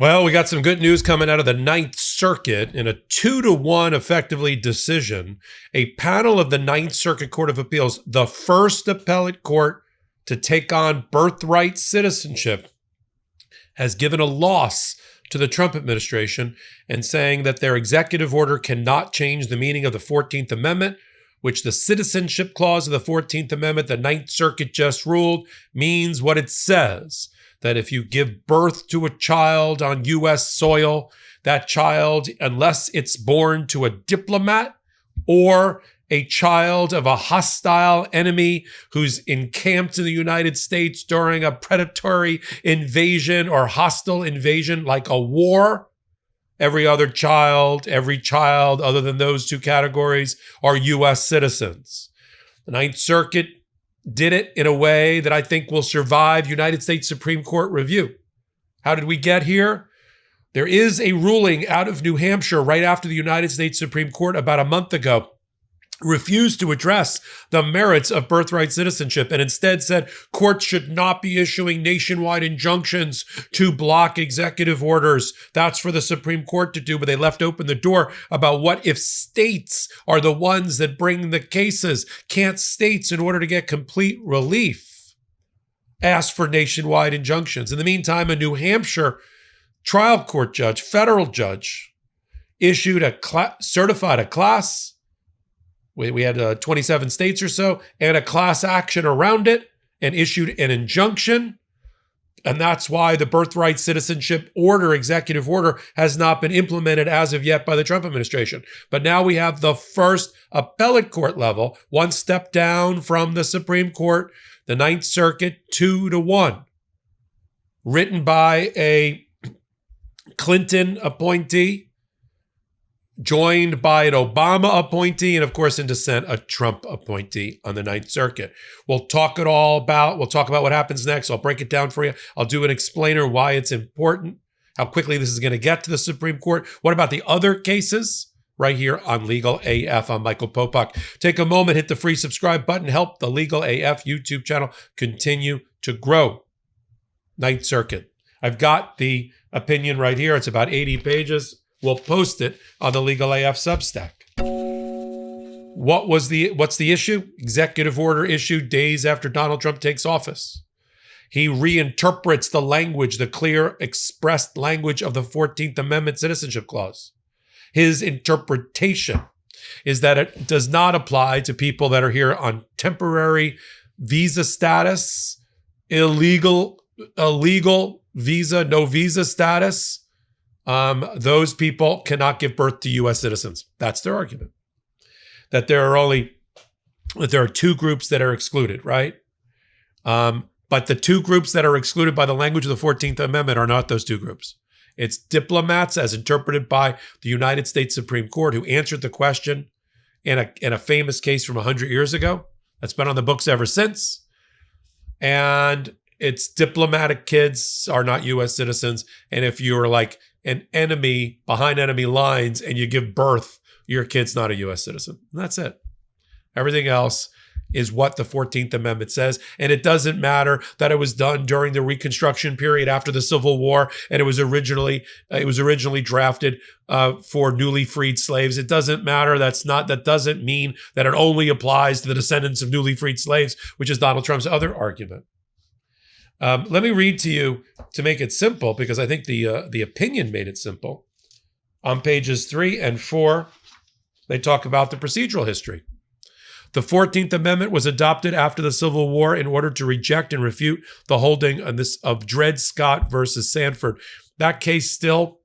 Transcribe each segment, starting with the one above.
Well, we got some good news coming out of the Ninth Circuit in a 2-1 effectively decision. A panel of the Ninth Circuit Court of Appeals, the first appellate court to take on birthright citizenship, has given a loss to the Trump administration and saying that their executive order cannot change the meaning of the 14th Amendment, which the citizenship clause of the 14th Amendment, the Ninth Circuit just ruled, means what it says. That if you give birth to a child on U.S. soil, that child, unless it's born to a diplomat or a child of a hostile enemy who's encamped in the United States during a predatory invasion or hostile invasion like a war, every child other than those two categories are U.S. citizens. The Ninth Circuit did it in a way that I think will survive United States Supreme Court review. How did we get here? There is a ruling out of New Hampshire right after the United States Supreme Court about a month ago refused to address the merits of birthright citizenship and instead said courts should not be issuing nationwide injunctions to block executive orders. That's for the Supreme Court to do, but they left open the door about what if states are the ones that bring the cases. Can't states, in order to get complete relief, ask for nationwide injunctions? In the meantime, a New Hampshire trial court judge, federal judge, issued certified a class. We had 27 states or so and a class action around it and issued an injunction. And that's why the birthright citizenship order, executive order, has not been implemented as of yet by the Trump administration. But now we have the first appellate court level, one step down from the Supreme Court, the Ninth Circuit, 2-1, written by a Clinton appointee, joined by an Obama appointee, and of course in dissent, a Trump appointee on the Ninth Circuit. We'll talk about what happens next. I'll break it down for you. I'll do an explainer why it's important, how quickly this is going to get to the Supreme Court. What about the other cases? Right here on Legal AF. I'm Michael Popok. Take a moment, hit the free subscribe button, help the Legal AF YouTube channel continue to grow. Ninth Circuit. I've got the opinion right here. It's about 80 pages. We'll post it on the Legal AF Substack. What's the issue? Executive order issued days after Donald Trump takes office. He reinterprets the language, the clear expressed language of the 14th Amendment Citizenship Clause. His interpretation is that it does not apply to people that are here on temporary visa status, illegal visa, no visa status. Those people cannot give birth to U.S. citizens. That's their argument. That there are two groups that are excluded, right? But the two groups that are excluded by the language of the 14th Amendment are not those two groups. It's diplomats, as interpreted by the United States Supreme Court, who answered the question in a famous case from 100 years ago. That's been on the books ever since. And it's diplomatic kids are not U.S. citizens. And if you're like an enemy behind enemy lines and you give birth, your kid's not a U.S. citizen. And that's it. Everything else is what the 14th Amendment says. And it doesn't matter that it was done during the Reconstruction period after the Civil War, and it was originally drafted for newly freed slaves. It doesn't matter. That doesn't mean that it only applies to the descendants of newly freed slaves, which is Donald Trump's other argument. Let me read to you, to make it simple, because I think the opinion made it simple. On pages 3 and 4, they talk about the procedural history. The 14th Amendment was adopted after the Civil War in order to reject and refute the holding of Dred Scott versus Sanford. That case still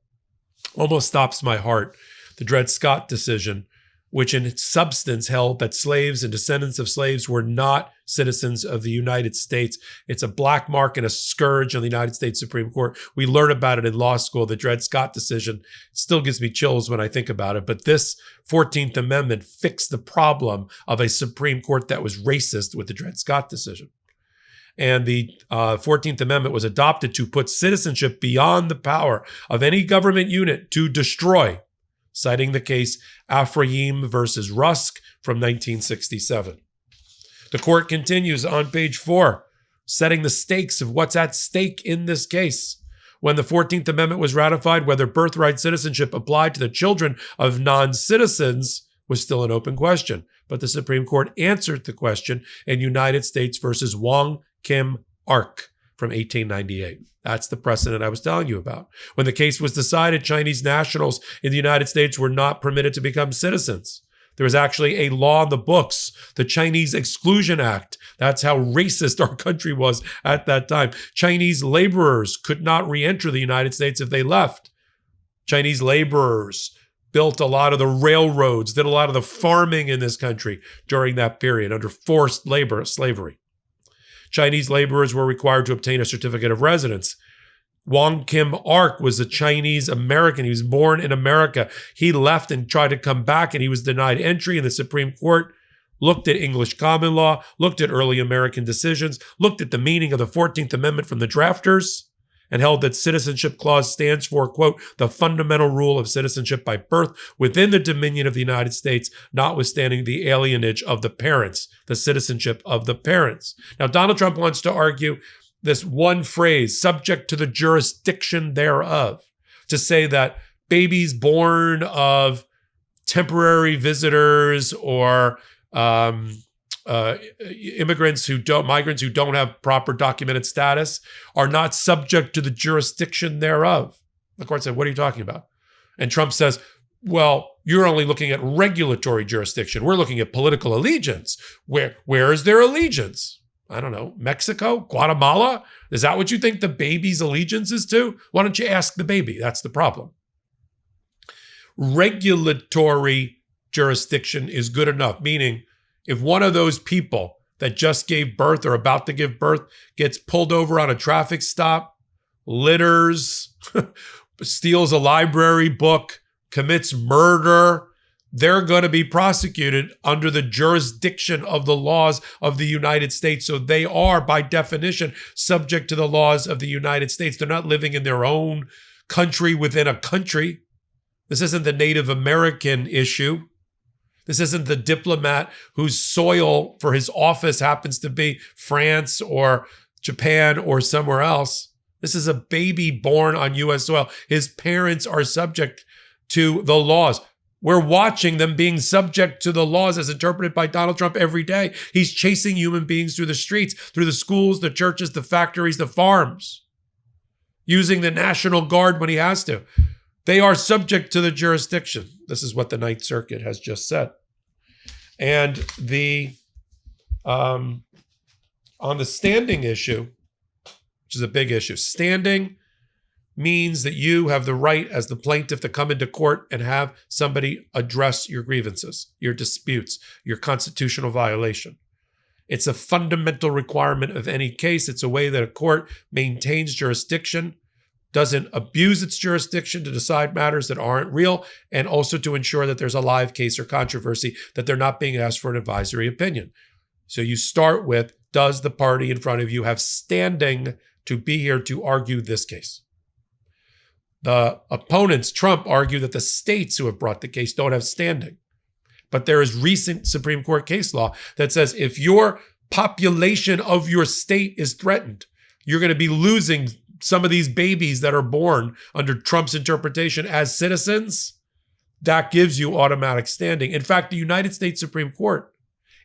almost stops my heart. The Dred Scott decision, which in its substance held that slaves and descendants of slaves were not citizens of the United States. It's a black mark and a scourge on the United States Supreme Court. We learn about it in law school. The Dred Scott decision still gives me chills when I think about it. But this 14th Amendment fixed the problem of a Supreme Court that was racist with the Dred Scott decision. And the 14th Amendment was adopted to put citizenship beyond the power of any government unit to destroy, citing the case Afrayim versus Rusk from 1967. The court continues on page 4, setting the stakes of what's at stake in this case. when the 14th Amendment was ratified, whether birthright citizenship applied to the children of non-citizens was still an open question. But the Supreme Court answered the question in United States versus Wong Kim Ark from 1898. That's the precedent I was telling you about. When the case was decided, Chinese nationals in the United States were not permitted to become citizens. There was actually a law in the books, the Chinese Exclusion Act. That's how racist our country was at that time. Chinese laborers could not re-enter the United States if they left. Chinese laborers built a lot of the railroads, did a lot of the farming in this country during that period under forced labor, slavery. Chinese laborers were required to obtain a certificate of residence. Wong Kim Ark was a Chinese American. He was born in America. He left and tried to come back, and he was denied entry. And the Supreme Court looked at English common law, looked at early American decisions, looked at the meaning of the 14th Amendment from the drafters, and held that citizenship clause stands for, quote, the fundamental rule of citizenship by birth within the dominion of the United States, notwithstanding the alienage of the parents, the citizenship of the parents. Now, Donald Trump wants to argue this one phrase, subject to the jurisdiction thereof, to say that babies born of temporary visitors or migrants who don't have proper documented status are not subject to the jurisdiction thereof. The court said, what are you talking about? And Trump says, well, you're only looking at regulatory jurisdiction. We're looking at political allegiance. Where is their allegiance? I don't know, Mexico, Guatemala? Is that what you think the baby's allegiance is to? Why don't you ask the baby? That's the problem. Regulatory jurisdiction is good enough, meaning if one of those people that just gave birth or about to give birth gets pulled over on a traffic stop, litters, steals a library book, commits murder, they're going to be prosecuted under the jurisdiction of the laws of the United States. So they are, by definition, subject to the laws of the United States. They're not living in their own country within a country. This isn't the Native American issue. This isn't the diplomat whose soil for his office happens to be France or Japan or somewhere else. This is a baby born on U.S. soil. His parents are subject to the laws. We're watching them being subject to the laws as interpreted by Donald Trump every day. He's chasing human beings through the streets, through the schools, the churches, the factories, the farms, using the National Guard when he has to. They are subject to the jurisdiction. This is what the Ninth Circuit has just said. And on the standing issue, which is a big issue, standing means that you have the right as the plaintiff to come into court and have somebody address your grievances, your disputes, your constitutional violation. It's a fundamental requirement of any case. It's a way that a court maintains jurisdiction, doesn't abuse its jurisdiction to decide matters that aren't real, and also to ensure that there's a live case or controversy, that they're not being asked for an advisory opinion. So you start with, does the party in front of you have standing to be here to argue this case? The opponents, Trump, argue that the states who have brought the case don't have standing. But there is recent Supreme Court case law that says if your population of your state is threatened, you're going to be losing some of these babies that are born under Trump's interpretation as citizens. That gives you automatic standing. In fact, the United States Supreme Court,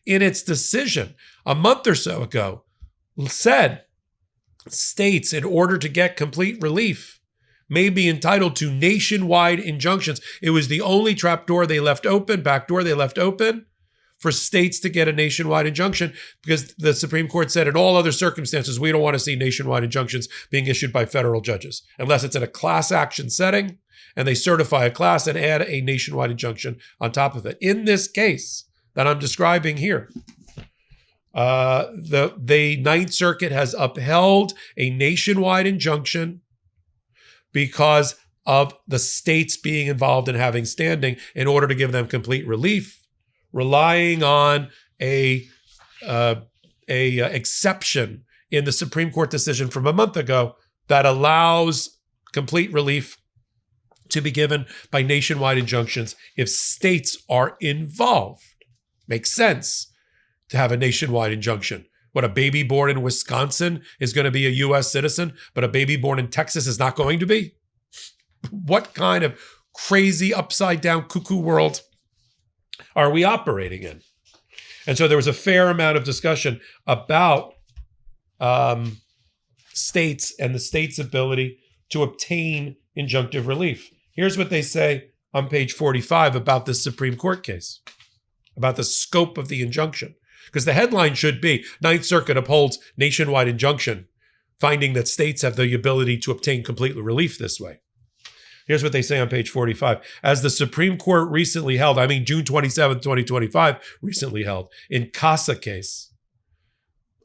in its decision a month or so ago, said states, in order to get complete relief, may be entitled to nationwide injunctions. It was the only backdoor they left open for states to get a nationwide injunction, because the Supreme Court said in all other circumstances, we don't want to see nationwide injunctions being issued by federal judges, unless it's in a class action setting and they certify a class and add a nationwide injunction on top of it. In this case that I'm describing here, the Ninth Circuit has upheld a nationwide injunction because of the states being involved in having standing in order to give them complete relief, relying on a exception in the Supreme Court decision from a month ago that allows complete relief to be given by nationwide injunctions if states are involved. Makes sense to have a nationwide injunction What, a baby born in Wisconsin is going to be a U.S. citizen, but a baby born in Texas is not going to be? What kind of crazy upside down cuckoo world are we operating in? And so there was a fair amount of discussion about states and the state's ability to obtain injunctive relief. Here's what they say on page 45 about this Supreme Court case, about the scope of the injunction. Because the headline should be, Ninth Circuit upholds nationwide injunction, finding that states have the ability to obtain complete relief this way. Here's what they say on page 45. As the Supreme Court recently held, June 27, 2025, recently held, in CASA case,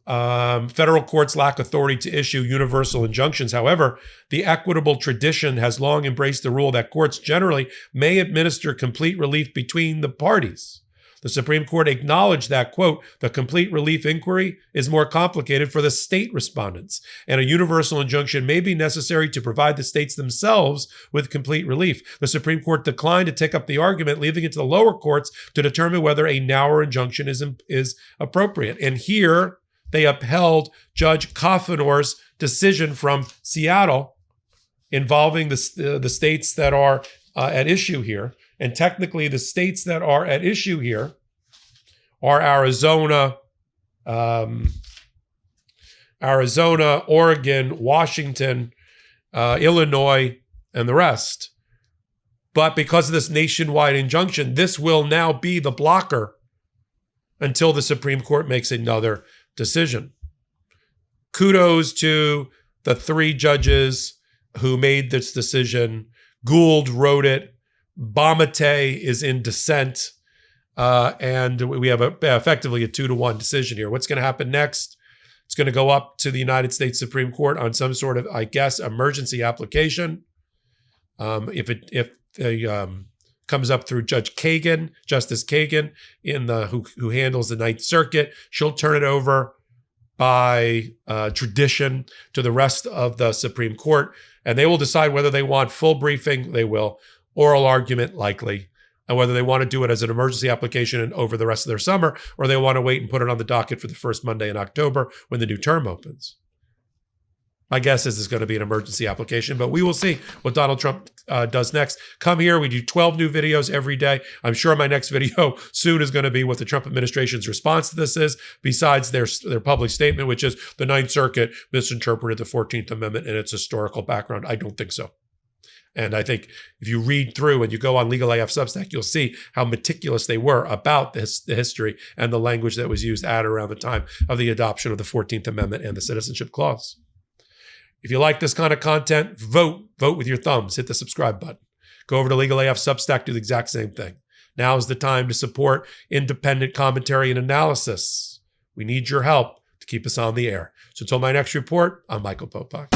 federal courts lack authority to issue universal injunctions. However, the equitable tradition has long embraced the rule that courts generally may administer complete relief between the parties. The Supreme Court acknowledged that, quote, the complete relief inquiry is more complicated for the state respondents, and a universal injunction may be necessary to provide the states themselves with complete relief. The Supreme Court declined to take up the argument, leaving it to the lower courts to determine whether a narrower injunction is appropriate. And here they upheld Judge Koffinor's decision from Seattle involving the states that are at issue here. And technically, the states that are at issue here are Arizona, Oregon, Washington, Illinois, and the rest. But because of this nationwide injunction, this will now be the blocker until the Supreme Court makes another decision. Kudos to the 3 judges who made this decision. Gould wrote it. Bamatay is in dissent, and we have effectively a 2-1 decision here. What's going to happen next? It's going to go up to the United States Supreme Court on some sort of, emergency application. If it comes up through Justice Kagan, who handles the Ninth Circuit, she'll turn it over by tradition to the rest of the Supreme Court, and they will decide whether they want full briefing. They will. Oral argument, likely, and whether they want to do it as an emergency application and over the rest of their summer, or they want to wait and put it on the docket for the first Monday in October when the new term opens. My guess is it's going to be an emergency application, but we will see what Donald Trump does next. Come here. We do 12 new videos every day. I'm sure my next video soon is going to be what the Trump administration's response to this is, besides their public statement, which is the Ninth Circuit misinterpreted the 14th Amendment and its historical background. I don't think so. And I think if you read through and you go on Legal AF Substack, you'll see how meticulous they were about the history and the language that was used at or around the time of the adoption of the 14th Amendment and the Citizenship Clause. If you like this kind of content, vote with your thumbs. Hit the subscribe button. Go over to Legal AF Substack, do the exact same thing. Now is the time to support independent commentary and analysis. We need your help to keep us on the air. So until my next report, I'm Michael Popok.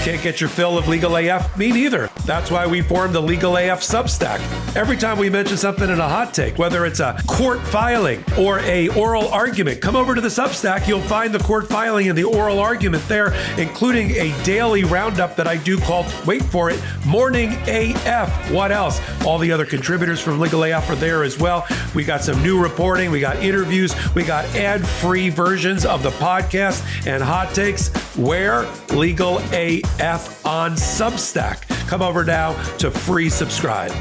Can't get your fill of Legal AF? Me neither. That's why we formed the Legal AF Substack. Every time we mention something in a hot take, whether it's a court filing or a oral argument, come over to the Substack. You'll find the court filing and the oral argument there, including a daily roundup that I do called, wait for it, Morning AF. What else? All the other contributors from Legal AF are there as well. We got some new reporting. We got interviews. We got ad-free versions of the podcast and hot takes. Where? Legal AF on Substack. Come over now to free subscribe.